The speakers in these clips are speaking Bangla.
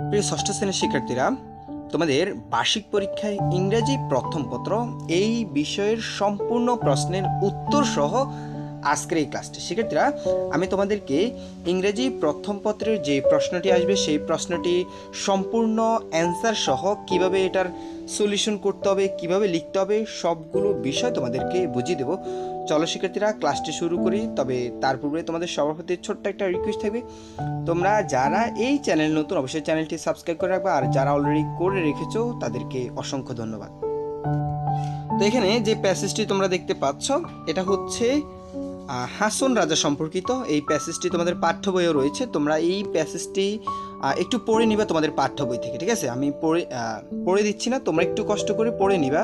প্রিয় ষষ্ঠ শ্রেণীর শিক্ষার্থীরা, তোমাদের বার্ষিক পরীক্ষায় ইংরেজি প্রথম পত্র এই বিষয়ের সম্পূর্ণ প্রশ্নের উত্তর সহ আজকের এই ক্লাসটি। শিক্ষার্থীরা, আমি তোমাদেরকে ইংরেজি প্রথম পত্রের যে প্রশ্নটি আসবে সেই প্রশ্নটি সম্পূর্ণ অ্যান্সার সহ কিভাবে এটার সলিউশন করতে হবে, কিভাবে লিখতে হবে, সবগুলো বিষয় তোমাদেরকে বুঝিয়ে দেবো। চলো শিক্ষার্থীরা, ক্লাসটি শুরু করি। তবে তার পূর্বে তোমাদের সবার প্রতি ছোট্ট একটা রিকোয়েস্ট থাকবে, তোমরা যারা এই চ্যানেল নতুন অবশ্যই চ্যানেলটি সাবস্ক্রাইব করে রাখবে, আর যারা অলরেডি করে রেখেছো তাদেরকে অসংখ্য ধন্যবাদ। তো এখানে যে প্যাসেজটি তোমরা দেখতে পাচ্ছ এটা হচ্ছে হাসন রাজা সম্পর্কিত। এই প্যাসেজটি তোমাদের পাঠ্য বইও রয়েছে, তোমরা এই প্যাসেজটি একটু পড়ে নিবা তোমাদের পাঠ্য বই থেকে, ঠিক আছে? আমি পড়ে দিচ্ছি না, তোমরা একটু কষ্ট করে পড়ে নিবা।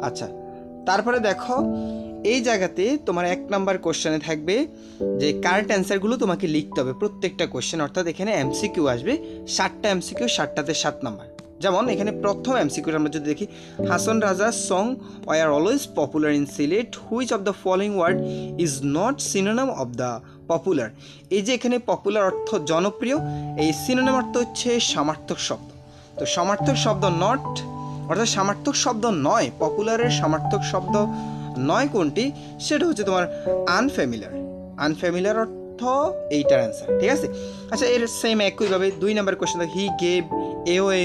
আচ্ছা, তারপরে দেখো এই জায়গাতে তোমার 1 নাম্বার কোশ্চেনে থাকবে যে কারেক্ট অ্যান্সারগুলো তোমাকে লিখতে হবে প্রত্যেকটা কোশ্চেন, অর্থাৎ এখানে এমসিকিউ আসবে 7টা এমসিকিউ, 7টাতে 7 নাম্বার। যেমন এখানে প্রথম এমসিকিউ আমরা যদি দেখি, হাসন রাজার song were always popular in Sylhet, which of the following word is not synonym of the popular. এই যে এখানে পপুলার অর্থ জনপ্রিয়, এই সিনোনিম অর্থ হচ্ছে সমার্থক শব্দ। তো সমার্থক শব্দ নট, অর্থাৎ সমার্থক শব্দ নয়, পপুলারের সমার্থক শব্দ নয় কোনটি, সেটা হচ্ছে তোমার আনফ্যামিলিয়ার। আনফ্যামিলিয়ার অর্থ এইটার অ্যান্সার, ঠিক আছে? আচ্ছা, এর সেম একইভাবে 2 number question, he gave away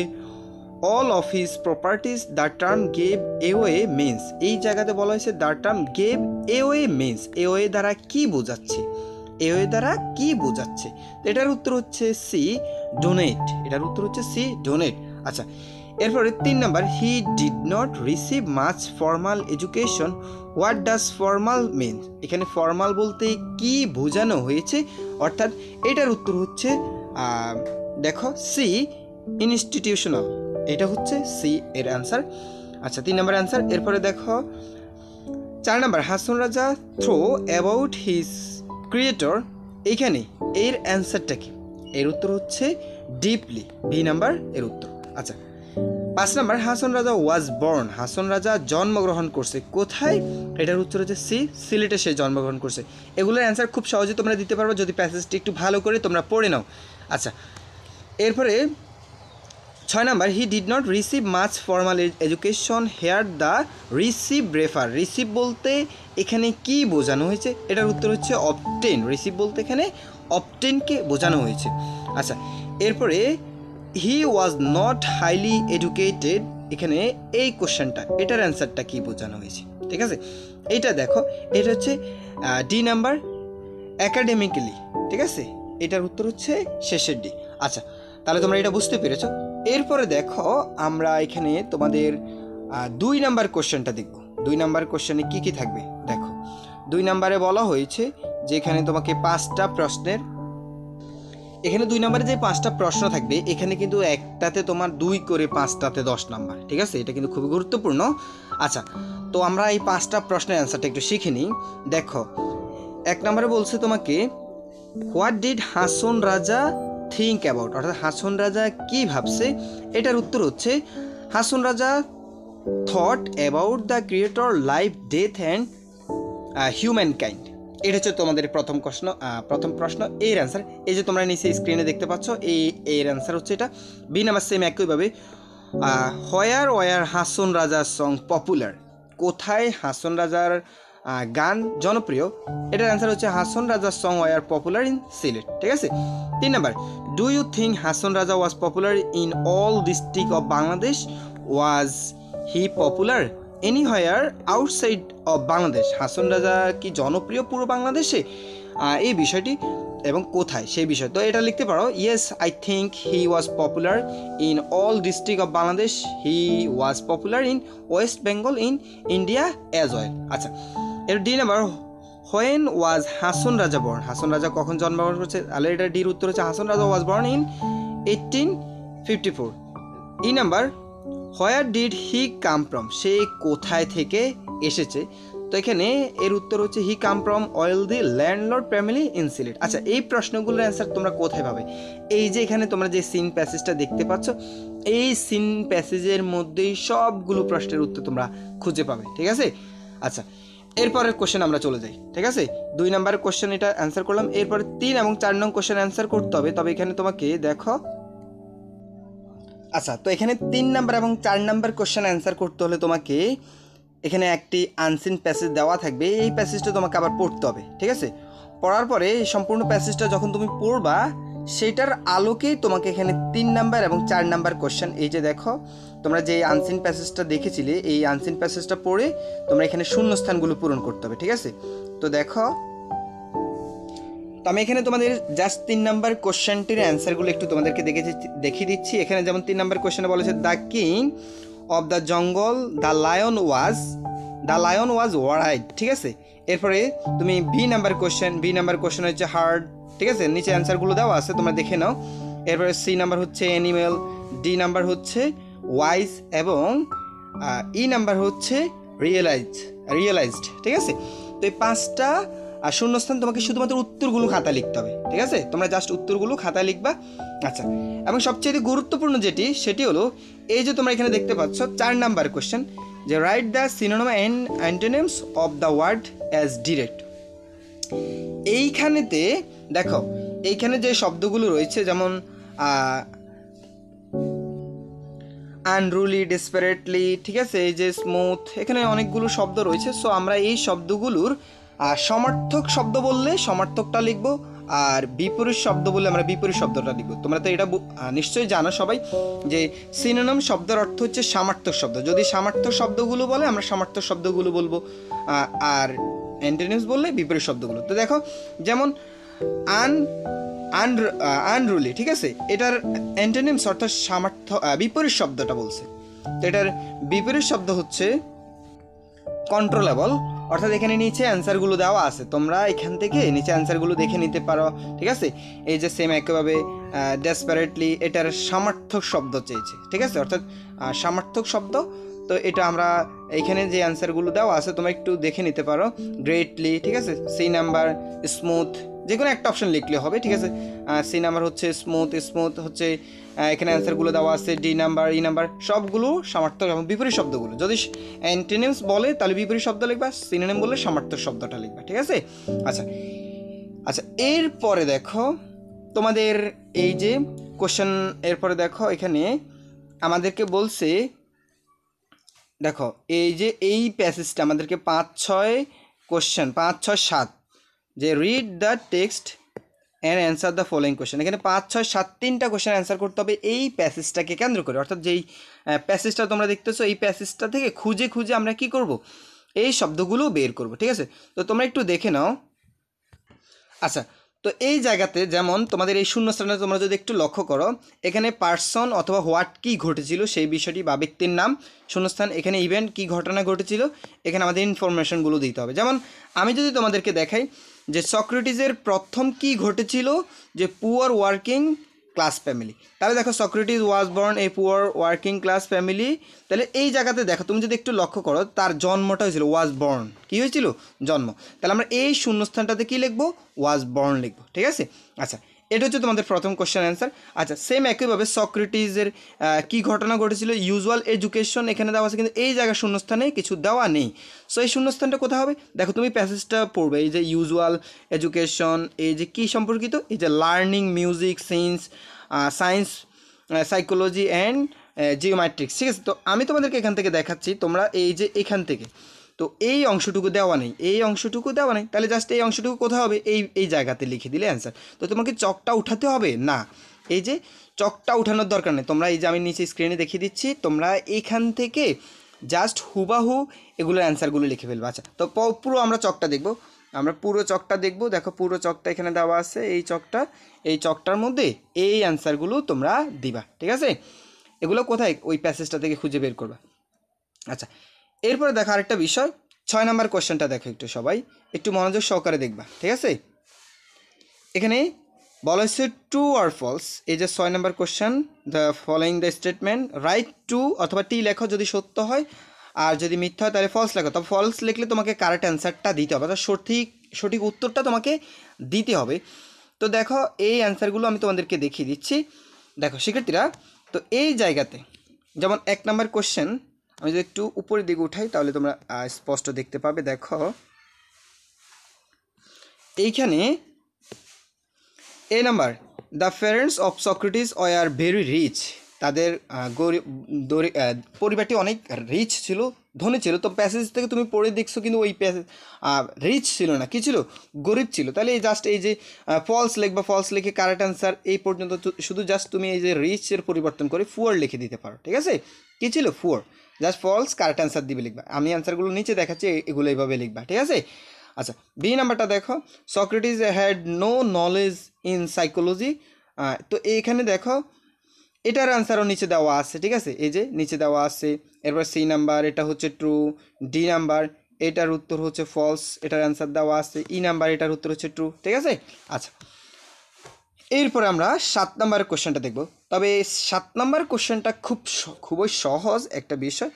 all of his properties, the term gave away means. এই জায়গাতে বলা হয়েছে the term gave away means, away দ্বারা কি বোঝাচ্ছে, এওয়ে দ্বারা কি বোঝাচ্ছে? এটার উত্তর হচ্ছে সি, ডোনেট। এটার উত্তর হচ্ছে সি, ডোনেট। আচ্ছা, এরপরে 3 number, he did not receive much formal education, what does formal mean? এখানে ফর্মাল বলতে কি বোঝানো হয়েছে, অর্থাৎ এটার উত্তর হচ্ছে দেখো সি, ইনস্টিটিউশনাল। এটা হচ্ছে সি এর অ্যান্সার। আচ্ছা, 3 নাম্বার অ্যান্সার। এরপরে দেখো 4 number, Hason Raja throw about his creator. এইখানে এর অ্যান্সারটা কি? এর উত্তর হচ্ছে ডিপলি, বি নাম্বার এর উত্তর। আচ্ছা, 5 number, Hason Raja was born, Hason Raja জন্মগ্রহণ করছে কোথায়? এটার উত্তর হচ্ছে সি, সিলেটে সে জন্মগ্রহণ করছে। এগুলোর অ্যান্সার খুব সহজে তোমরা দিতে পারবে যদি প্যাসেজটি একটু ভালো করে তোমরা পড়ে নাও। আচ্ছা, এরপরে 6 number, he did not receive much formal education, here the receive refer. Receive বলতে এখানে কি বোঝানো হয়েছে? এটার উত্তর হচ্ছে অবটেন। রিসিভ বলতে এখানে অবটেনকে বোঝানো হয়েছে। আচ্ছা, এরপরে হি ওয়াজ নট হাইলি এডুকেটেড, এখানে এই কোশ্চেনটা, এটার অ্যান্সারটা কি বোঝানো হয়েছে? ঠিক আছে, এইটা দেখো, এটা হচ্ছে ডি নাম্বার, অ্যাকাডেমিক্যালি। ঠিক আছে, এটার উত্তর হচ্ছে শেষের ডি। আচ্ছা, তাহলে তোমরা এটা বুঝতে পেরেছো। এরপরে দেখো আমরা এখানে তোমাদের 2 নাম্বার কোশ্চেনটা দেখব। 2 নাম্বার কোশ্চেনে কি কি থাকবে দেখো। 2 নাম্বারে বলা হয়েছে যে এখানে তোমাকে 5টা প্রশ্নের, এখানে 2 নাম্বারে যে 5টা প্রশ্ন থাকবে, এখানে কিন্তু একটাতে তোমার 2 করে 5টাতে 10 নাম্বার। ঠিক আছে, এটা কিন্তু খুবই গুরুত্বপূর্ণ। আচ্ছা, তো আমরা এই 5টা প্রশ্নের অ্যান্সারটা একটু শিখে নিই। দেখো, 1 নাম্বারে বলছে তোমাকে what did Hason Raja think about, অর্থাৎ হাসন রাজা কি ভাবছে? এটার উত্তর হচ্ছে হাসন রাজা thought about the creator, life, death and human kind. এটা হচ্ছে তোমাদের প্রথম প্রশ্ন, এর অ্যান্সার। এই যে তোমরা নিচে স্ক্রিনে দেখতে পাচ্ছ, এর অ্যান্সার হচ্ছে এটা। বি নাম্বার সেম একইভাবে, হোয়ার ওয়ার হাসন রাজার সং পপুলার, কোথায় হাসন রাজার গান জনপ্রিয়? এটার অ্যান্সার হচ্ছে হাসন রাজার song were popular in Sylhet. ঠিক আছে, 3 number, do you think Hason Raja was popular in all district of Bangladesh, was he popular anywhere outside of Bangladesh? Hason Raja কি জনপ্রিয় পুরো বাংলাদেশে? এই বিষয়টি এবং কোথায় সেই বিষয়। তো এটা লিখতে পারো, yes I think he was popular in all district of Bangladesh, he was popular in West Bengal in India as well. আচ্ছা, এর D number, when was Hason Raja born, Hason Raja কখন জন্মগ্রহণ করছে? তাহলে এটা ডির উত্তর হচ্ছে Hason Raja was born in 1854। E number, where did he come from, সে কোথায় থেকে এসেছে? তো এখানে এর উত্তর হচ্ছে he come from wealthy landlord family in Sylhet. আচ্ছা, এই প্রশ্নগুলোর অ্যান্সার তোমরা কোথায় পাবে? এই যে এখানে তোমরা যে সিন প্যাসেজটা দেখতে পাচ্ছ, এই সিন প্যাসেজের মধ্যেই সবগুলো প্রশ্নের উত্তর তোমরা খুঁজে পাবে। ঠিক আছে, আচ্ছা, এরপরের কোশ্চেন আমরা চলে যাই। ঠিক আছে, 2 নাম্বারের কোশ্চেন এটা অ্যান্সার করলাম। এরপরে 3 এবং 4 নং কোশ্চেন অ্যান্সার করতে হবে। তবে এখানে তোমাকে দেখো আচ্ছা, তো এখানে 3 নাম্বার এবং 4 নাম্বার কোশ্চেন অ্যান্সার করতে হলে তোমাকে এখানে একটি আনসিন প্যাসেজ দেওয়া থাকবে, এই প্যাসেজটা তোমাকে আবার পড়তে হবে, ঠিক আছে? পড়ার পরে এই সম্পূর্ণ প্যাসেজটা যখন তুমি পড়বা সেটার আলোকেই তোমাকে এখানে 3 নাম্বার এবং 4 নাম্বার কোশ্চেন, এই যে দেখো তোমরা যে আনসিন প্যাসেজটা দেখেছিলে এই আনসিন প্যাসেজটা পড়ে তোমরা এখানে শূন্যস্থানগুলো পূরণ করতে হবে, ঠিক আছে? তো দেখো, তো আমি এখানে তোমাদের জাস্ট 3 নাম্বার কোশ্চেনটির অ্যান্সারগুলো একটু তোমাদেরকে দেখিয়ে দিচ্ছি। এখানে যেমন 3 নাম্বার কোশ্চেনে বলেছে the king of the jungle the lion was worried, ঠিক আছে? এরপরে তুমি বি নাম্বার কোশ্চেন হচ্ছে হার্ড, ঠিক আছে? নিচে অ্যান্সারগুলো দেওয়া আছে, তোমরা দেখে নাও। এরপরে সি নাম্বার হচ্ছে অ্যানিমেল, ডি নাম্বার হচ্ছে ওয়াইজ এবং ই নাম্বার হচ্ছে রিয়েলাইজড, ঠিক আছে? তো এই 5টা আর শূন্যস্থান তোমাকে শুধুমাত্র উত্তরগুলো খাতা লিখতে হবে, ঠিক আছে? তোমরা জাস্ট উত্তরগুলো খাতায় লিখবা। আচ্ছা, এবং সবচেয়ে গুরুত্বপূর্ণ সেটি হলো এই যে তোমরা এখানে দেখতে পাচ্ছ 4 নাম্বার কোশ্চেন, যে write the synonym and antonyms of the word as direct. এইখানেতে দেখো, এইখানে যে শব্দগুলো রয়েছে যেমন আনরুলি, ডেসপারেটলি, ঠিক আছে? এই যে স্মুথ, এখানে অনেকগুলো শব্দ রয়েছে। সো আমরা এই শব্দগুলোর সমার্থক শব্দ বললে সমার্থকটা লিখব, আর বিপরীত শব্দ বললে আমরা বিপরীত শব্দটা লিখব। তোমরা তো এটা নিশ্চয়ই জানো সবাই যে সিনোনিম শব্দের অর্থ হচ্ছে সমার্থক শব্দ। যদি সমার্থক শব্দগুলো বলে আমরা সমার্থক শব্দগুলো বলবো, আর অ্যান্টোনিমস বললে বিপরীত শব্দগুলো। তো দেখো যেমন আনরুলি, ঠিক আছে? এটার অ্যান্টোনিমস অর্থাৎ বিপরীত শব্দটা বলছে। তো এটার বিপরীত শব্দ হচ্ছে কন্ট্রোলেবল, অর্থাৎ এখানে নিচে অ্যান্সারগুলো দেওয়া আছে, তোমরা এখান থেকে নিচে অ্যান্সারগুলো দেখে নিতে পারো, ঠিক আছে? এই যে সেম একইভাবে ডেসপারেটলি, এটার সমার্থক শব্দ চেয়েছে, ঠিক আছে? অর্থাৎ সমার্থক শব্দ। তো এটা আমরা এইখানে যে অ্যান্সারগুলো দেওয়া আছে তোমরা একটু দেখে নিতে পারো। গ্রেটলি, ঠিক আছে? সি নাম্বার স্মুথ, যে কোনো একটা অপশন লিখলে হবে, ঠিক আছে? সি নাম্বার হচ্ছে স্মুথ হচ্ছে এখানে অ্যান্সারগুলো দেওয়া আছে। ডি নাম্বার, ই নাম্বার সবগুলো সমার্থক এবং বিপরীত শব্দগুলো। যদি অ্যান্টোনিমস বলে তাহলে বিপরীত শব্দ লিখবা, সিনোনিম বললে সমার্থক শব্দটা লিখবা, ঠিক আছে? আচ্ছা, এরপরে দেখো তোমাদের এই যে কোশ্চেন, এরপরে দেখো এখানে আমাদেরকে বলছে, দেখো এই যে এই প্যাসেজটা আমাদেরকে 5, 6 কোশ্চেন, 5, 6, 7, যে read the text and answer the following question. এখানে 5, 6, 7 3টা কোশ্চেন অ্যান্সার করতে হবে এই প্যাসেজটাকে কেন্দ্র করে। অর্থাৎ যেই প্যাসেজটা তোমরা দেখতেছো এই প্যাসেজটা থেকে খুঁজে আমরা কি করব, এই শব্দগুলো বের করব, ঠিক আছে? তো তোমরা একটু দেখে নাও। আচ্ছা, তো এই জায়গাতে যেমন তোমাদের এই শূন্যস্থানে তোমরা যদি একটু লক্ষ্য করো, এখানে পার্সন অথবা হোয়াট কী ঘটেছিল সেই বিষয়টি বা ব্যক্তির নাম শূন্যস্থান, এখানে ইভেন্ট কী ঘটনা ঘটেছিল, এখানে আমাদের ইনফরমেশনগুলো দিতে হবে। যেমন আমি যদি তোমাদেরকে দেখাই যে সক্রেটিসের প্রথম কী ঘটেছিল, যে পুয়ার ওয়ার্কিং ক্লাস ফ্যামিলি, তাহলে দেখো Socrates was born a poor working class family. তাহলে এই জায়গাতে দেখো তুমি যদি একটু লক্ষ্য করো তার জন্মটা হয়েছিল, ওয়াজ বর্ন, কী হয়েছিল? জন্ম। তাহলে আমরা এই শূন্যস্থানটাতে কী লিখবো? ওয়াজ বর্ন লিখবো, ঠিক আছে? আচ্ছা, এটা হচ্ছে তোমাদের প্রথম কোশ্চেন অ্যান্সার। আচ্ছা, সেম একইভাবে সক্রেটিসের কী ঘটনা ঘটেছিল, ইউজুয়াল এডুকেশন এখানে দেওয়া আছে, কিন্তু এই জায়গার শূন্যস্থানে কিছু দেওয়া নেই। সো এই শূন্যস্থানটা কোথায় হবে? দেখো তুমি প্যাসেজটা পড়বে, এই যে ইউজুয়াল এডুকেশন, এই যে কী সম্পর্কিত, এই যে learning, music, science, psychology and geometrics, ঠিক আছে? তো আমি তোমাদেরকে এখান থেকে দেখাচ্ছি, তোমরা এই যে এখান থেকে, তো এই অংশটুকু দেওয়া নেই, তাহলে জাস্ট এই অংশটুকু কোথায় হবে? এই জায়গাতে লিখে দিলে অ্যান্সার। তো তোমাকে চকটা উঠাতে হবে না, এই যে চকটা উঠানোর দরকার নেই। তোমরা এই যে আমি নিচে স্ক্রিনে দেখিয়ে দিচ্ছি, তোমরা এইখান থেকে জাস্ট হুবাহু এগুলোর অ্যান্সারগুলো লিখে ফেলবো। আচ্ছা, তো পুরো আমরা চকটা দেখবো, দেখো পুরো চকটা এখানে দেওয়া আছে, এই চকটার মধ্যে এই অ্যান্সারগুলো তোমরা দিবা, ঠিক আছে? এগুলো কোথায়? ওই প্যাসেজটা থেকে খুঁজে বের করবা। আচ্ছা, এরপরে দেখো আরেকটা বিষয়, 6 নাম্বার কোশ্চেনটা দেখো, একটু সবাই একটু মনোযোগ সহকারে দেখবা, ঠিক আছে? এখানে বলা হচ্ছে ট্রু আর ফলস, এই যে 6 number question, the following the statement, right true অথবা টি লেখো যদি সত্য হয়, আর যদি মিথ্যা হয় তাহলে ফলস লেখো। তবে ফলস লিখলে তোমাকে কারেক্ট অ্যান্সারটা দিতে হবে, অর্থাৎ সঠিক উত্তরটা তোমাকে দিতে হবে। তো দেখো এই অ্যান্সারগুলো আমি তোমাদেরকে দেখিয়ে দিচ্ছি। দেখো শিক্ষার্থীরা, তো এই জায়গাতে যেমন 1 নাম্বার কোশ্চেন আমি যদি একটু উপরের দিকে উঠাই তাহলে তোমরা স্পষ্ট দেখতে পাবে। দেখো এইখানে A number, the parents of Socrates were very rich, তাদের গরিব পরিবারটি অনেক রিচ ছিল, ধনী ছিল। তো প্যাসেজ থেকে তুমি পড়ে দেখছো কিন্তু ওই প্যাসেজ রিচ ছিল না, কী ছিল, গরিব ছিল। তাহলে এই জাস্ট এই যে ফলস লিখবা, ফলস লিখে কারেক্ট অ্যান্সার এই পর্যন্ত শুধু জাস্ট তুমি এই যে রিচের পরিবর্তন করে ফুয়ার লিখে দিতে পারো, ঠিক আছে। কী ছিল, ফুয়ার, জাস্ট ফলস কারেক্ট অ্যান্সার দিবে লিখবা। আমি অ্যান্সারগুলো নিচে দেখাচ্ছি, এগুলো এইভাবে লিখবা, ঠিক আছে। আচ্ছা, বি নাম্বারটা দেখো, Socrates had no knowledge in psychology. তো এইখানে দেখো এটার অ্যান্সারও নিচে দেওয়া আছে, ঠিক আছে, এই যে নিচে দেওয়া আছে। এরপর সি নাম্বার, এটা হচ্ছে ট্রু। ডি নাম্বার, এটার উত্তর হচ্ছে ফলস, এটার অ্যান্সার দেওয়া আছে। ই নাম্বার, এটার উত্তর হচ্ছে ট্রু, ঠিক আছে। আচ্ছা, এরপরে আমরা 7 নাম্বার কোশ্চেনটা দেখব। তবে 7 নাম্বার কোশ্চেনটা খুবই সহজ একটা বিষয়।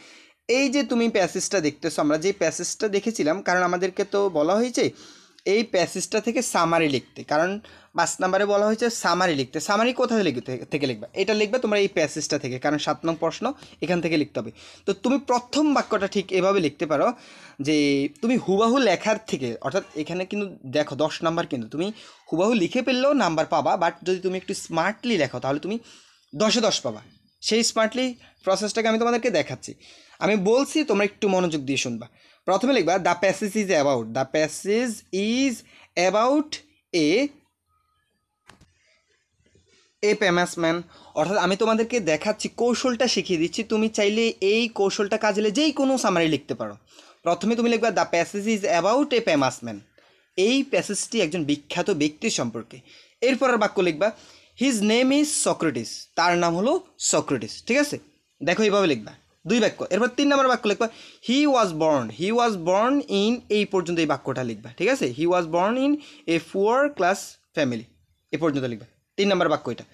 এই যে তুমি প্যাসেজটা দেখতেছো, আমরা যে প্যাসেজটা দেখেছিলাম, কারণ আমাদেরকে তো বলা হয়েছে এই প্যাসেজটা থেকে সামারি লিখতে, কারণ 5 নাম্বারে বলা হয়েছে সামারি লিখতে। সামারি কোথায় থেকে লিখবা, এটা লিখবা তোমরা এই প্যাসেজটা থেকে, কারণ 7 নং প্রশ্ন এখান থেকে লিখতে হবে। তো তুমি প্রথম বাক্যটা ঠিক এভাবে লিখতে পারো যে তুমি হুবাহু লেখার থেকে, অর্থাৎ এখানে কিন্তু দেখো 10 নাম্বার, কিন্তু তুমি হুবাহু লিখে ফেললেও নাম্বার পাবা, বাট যদি তুমি একটু স্মার্টলি লেখো তাহলে তুমি 10-এ 10 পাবা। সেই স্মার্টলি প্রসেসটাকে আমি তোমাদেরকে দেখাচ্ছি। আমি বলছি, তোমরা একটু মনোযোগ দিয়ে শুনবা। প্রথমে লিখবা the passage is about, the passage is about a famous man. অর্থাৎ আমি তোমাদেরকে দেখাচ্ছি, কৌশলটা শিখিয়ে দিচ্ছি। তুমি চাইলে এই কৌশলটা কাজে যেই কোনো সামারি লিখতে পারো। প্রথমে তুমি লিখবা the passage is about a famous man, এই প্যাসেজটি একজন বিখ্যাত ব্যক্তির সম্পর্কে। এরপরের বাক্য লিখবা হিজ নেম ইজ সক্রেটিস, তার নাম হলো সক্রেটিস, ঠিক আছে। দেখো এইভাবে লিখবা, 2 বাক্য। এরপর 3 নম্বর বাক্য লিখবা হি ওয়াজ বর্ন ইন, এই পর্যন্ত এই বাক্যটা লিখবা, ঠিক আছে। He was born in a poor class family, এ পর্যন্ত লিখবা। 3 নম্বর বাক্য এটা।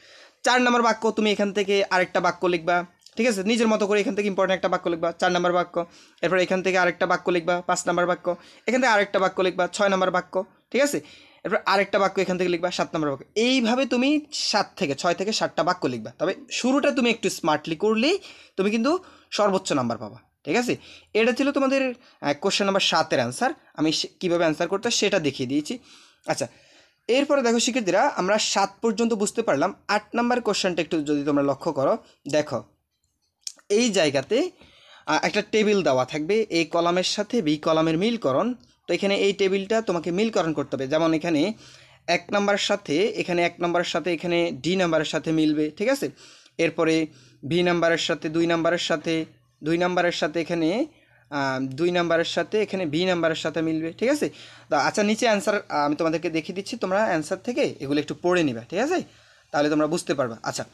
4 নম্বর বাক্য তুমি এখান থেকে আরেকটা বাক্য লিখবা, ঠিক আছে, নিজের মতো করে এখান থেকে ইম্পর্টেন্ট একটা বাক্য লিখবা, 4 নম্বর বাক্য। এরপর এখান থেকে আরেকটা বাক্য লিখবা, 5 নম্বর বাক্য। এখান থেকে আরেকটা বাক্য লিখবা, 6 নম্বর বাক্য, ঠিক আছে। এরপর আরেকটা বাক্য এখান থেকে লিখবা, 7 নম্বর বাক্য। এইভাবে তুমি 6 থেকে 7টা বাক্য লিখবা। তবে শুরুটা তুমি একটু স্মার্টলি করলেই তুমি কিন্তু সর্বোচ্চ নাম্বার পাবা, ঠিক আছে। এটা ছিল তোমাদের কোশ্চেন নাম্বার 7-এর অ্যান্সার। আমি কীভাবে অ্যান্সার করতে সেটা দেখিয়ে দিয়েছি। আচ্ছা, এরপরে দেখো শিক্ষার্থীরা, আমরা 7 পর্যন্ত বুঝতে পারলাম। 8 নাম্বার কোশ্চেনটা একটু যদি তোমরা লক্ষ্য করো, দেখো এই জায়গাতে একটা টেবিল দেওয়া থাকবে, এই কলামের সাথে বি কলামের মিলকরণ। তো এখানে এই টেবিলটা তোমাকে মিলকরণ করতে হবে। যেমন এখানে 1 নাম্বারের সাথে এখানে 1 নাম্বারের সাথে এখানে ডি নাম্বারের সাথে মিলবে, ঠিক আছে। এরপরে ভি নাম্বারের সাথে 2 নাম্বারের সাথে 2 নাম্বারের সাথে এখানে 2 নাম্বারের সাথে এখানে ভি নাম্বারের সাথে মিলবে, ঠিক আছে। তো আচ্ছা, নিচে অ্যান্সার আমি তোমাদেরকে দেখিয়ে দিচ্ছি, তোমরা অ্যান্সার থেকে এগুলো একটু পড়ে নিবে, ঠিক আছে, তাহলে তোমরা বুঝতে পারবে। আচ্ছা,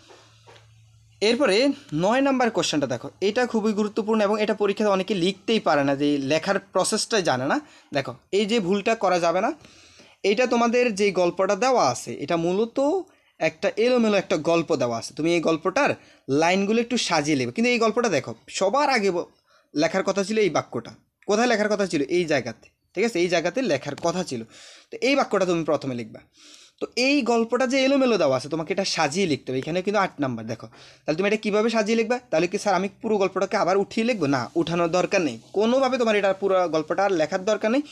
এরপরে 9 নাম্বার কোশ্চেনটা দেখো, এটা খুবই গুরুত্বপূর্ণ এবং এটা পরীক্ষাতে অনেকে লিখতেই পারে না, যে লেখার প্রসেসটাই জানে না। দেখো এই যে ভুলটা করা যাবে না। এইটা তোমাদের যে গল্পটা দেওয়া আছে, এটা মূলত একটা এলোমেলো একটা গল্প দেওয়া আছে। তুমি এই গল্পটার লাইনগুলো একটু সাজিয়ে নেবে। কিন্তু এই গল্পটা দেখো, সবার আগে লেখার কথা ছিল এই বাক্যটা। কোথায় লেখার কথা ছিল? এই জায়গাতে, ঠিক আছে, এই জায়গাতে লেখার কথা ছিল। তো এই বাক্যটা তুমি প্রথমে লিখবা। তো এই গল্পটা যে এলোমেলো দেওয়া আছে, তোমাকে এটা সাজিয়ে লিখতে হবে। এখানে কিন্তু 8 নাম্বার। দেখো তাহলে তুমি এটা কীভাবে সাজিয়ে লিখবা? তাহলে কি স্যার আমি পুরো গল্পটাকে আবার উঠিয়ে লিখবো? না, উঠানোর দরকার নেই, কোনোভাবে তোমার এটা পুরো গল্পটা আর লেখার দরকার নেই।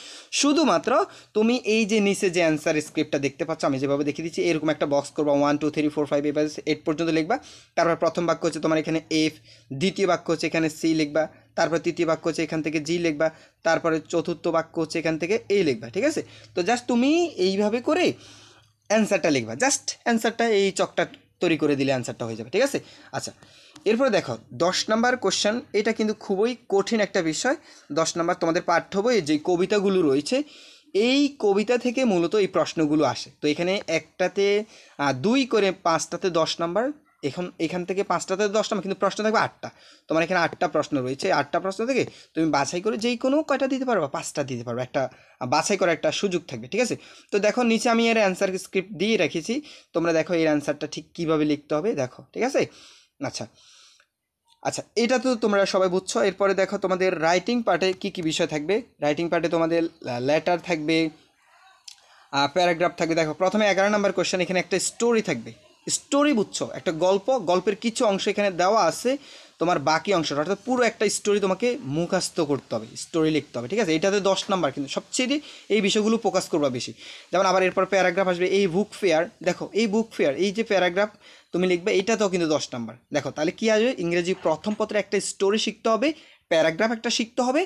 শুধুমাত্র তুমি এই যে নিচে যে অ্যান্সার স্ক্রিপ্টটা দেখতে পাচ্ছ, আমি যেভাবে দেখিয়ে দিচ্ছি, এরকম একটা বক্স করবা, 1 2 3 4 5 এবার 8 পর্যন্ত লিখবা। তারপর প্রথম বাক্য হচ্ছে তোমার এখানে এফ, দ্বিতীয় বাক্য হচ্ছে এখানে সি লিখবা, তারপর তৃতীয় বাক্য হচ্ছে এখান থেকে জি লিখবা, তারপরে চতুর্থ বাক্য হচ্ছে এখান থেকে এই লিখবা, ঠিক আছে। তো জাস্ট তুমি এইভাবে করে অ্যান্সারটা লিখবা, জাস্ট অ্যান্সারটা এই চকটা তৈরি করে দিলে অ্যান্সারটা হয়ে যাবে, ঠিক আছে। আচ্ছা, এরপরে দেখো 10 নাম্বার কোশ্চেন, এটা কিন্তু খুবই কঠিন একটা বিষয়। 10 নাম্বার তোমাদের পাঠ্য বইয়ে যে কবিতাগুলো রয়েছে, এই কবিতা থেকে মূলত এই প্রশ্নগুলো আসে। তো এখানে একটাতে 2 করে 5টাতে 10 নাম্বার, এখান থেকে 5টাতে 10 নাম্বার, কিন্তু প্রশ্ন থাকবে 8টা। তোমার এখানে 8টা প্রশ্ন রয়েছে, 8টা প্রশ্ন থেকে তুমি বাছাই করে যেই কোনো কয়টা দিতে পারবা, 5টা দিতে পারবে, একটা বাছাই করার একটা সুযোগ থাকবে, ঠিক আছে। তো দেখো নিচে আমি এর অ্যান্সার স্ক্রিপ্ট দিয়ে রেখেছি, তোমরা দেখো এর অ্যান্সারটা ঠিক কীভাবে লিখতে হবে, দেখো, ঠিক আছে। আচ্ছা আচ্ছা, এটা তো তোমরা সবাই বুঝছো। এরপরে দেখো তোমাদের রাইটিং পার্টে কী কী বিষয় থাকবে। রাইটিং পার্টে তোমাদের লেটার থাকবে, প্যারাগ্রাফ থাকবে। দেখো প্রথমে 11 নাম্বার কোশ্চেন, এখানে একটা স্টোরি থাকবে, স্টোরি বুঝছো, একটা গল্পের কিছু অংশ এখানে দেওয়া আছে, তোমার বাকি অংশটা অর্থাৎ পুরো একটা স্টোরি তোমাকে মুখস্থ করতে হবে, স্টোরি লিখতে হবে, ঠিক আছে? এটাতে 10 নাম্বার, কিন্তু সবচেয়ে এই বিষয়গুলো ফোকাস করবা বেশি। যেমন আবার এরপর প্যারাগ্রাফ আসবে, এই বুক ফেয়ার, দেখো এই বুক ফেয়ার, এই যে প্যারাগ্রাফ তুমি লিখবে, এটাতেও কিন্তু 10 নাম্বার। দেখো তাহলে কী আসবে, ইংরেজি প্রথম পত্রে একটা স্টোরি শিখতে হবে, প্যারাগ্রাফ একটা শিখতে হবে,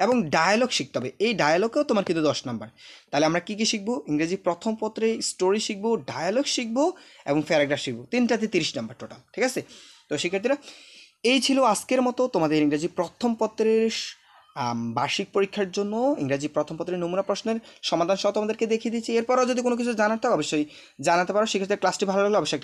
এবং ডায়ালগ শিখতে হবে। এই ডায়ালগেও তোমার কিন্তু 10 নাম্বার। তাহলে আমরা কী কী শিখবো, ইংরেজি প্রথম পত্রে স্টোরি শিখবো, ডায়ালগ শিখবো এবং প্যারাগ্রাফ শিখবো, তিনটাতে 30 নাম্বার টোটাল, ঠিক আছে? তো শিক্ষার্থীরা, এই ছিল আজকের মতো তোমাদের ইংরেজি প্রথম পত্রের বার্ষিক পরীক্ষার জন্য ইংরেজি প্রথম পত্রের নমুনা প্রশ্নের সমাধান সহ তোমাদেরকে দেখিয়ে দিচ্ছি। এরপরও যদি কোনো কিছু জানার থাকে অবশ্যই জানাতে পারো। সেক্ষেত্রে ক্লাসটি ভালো লাগলে অবশ্যই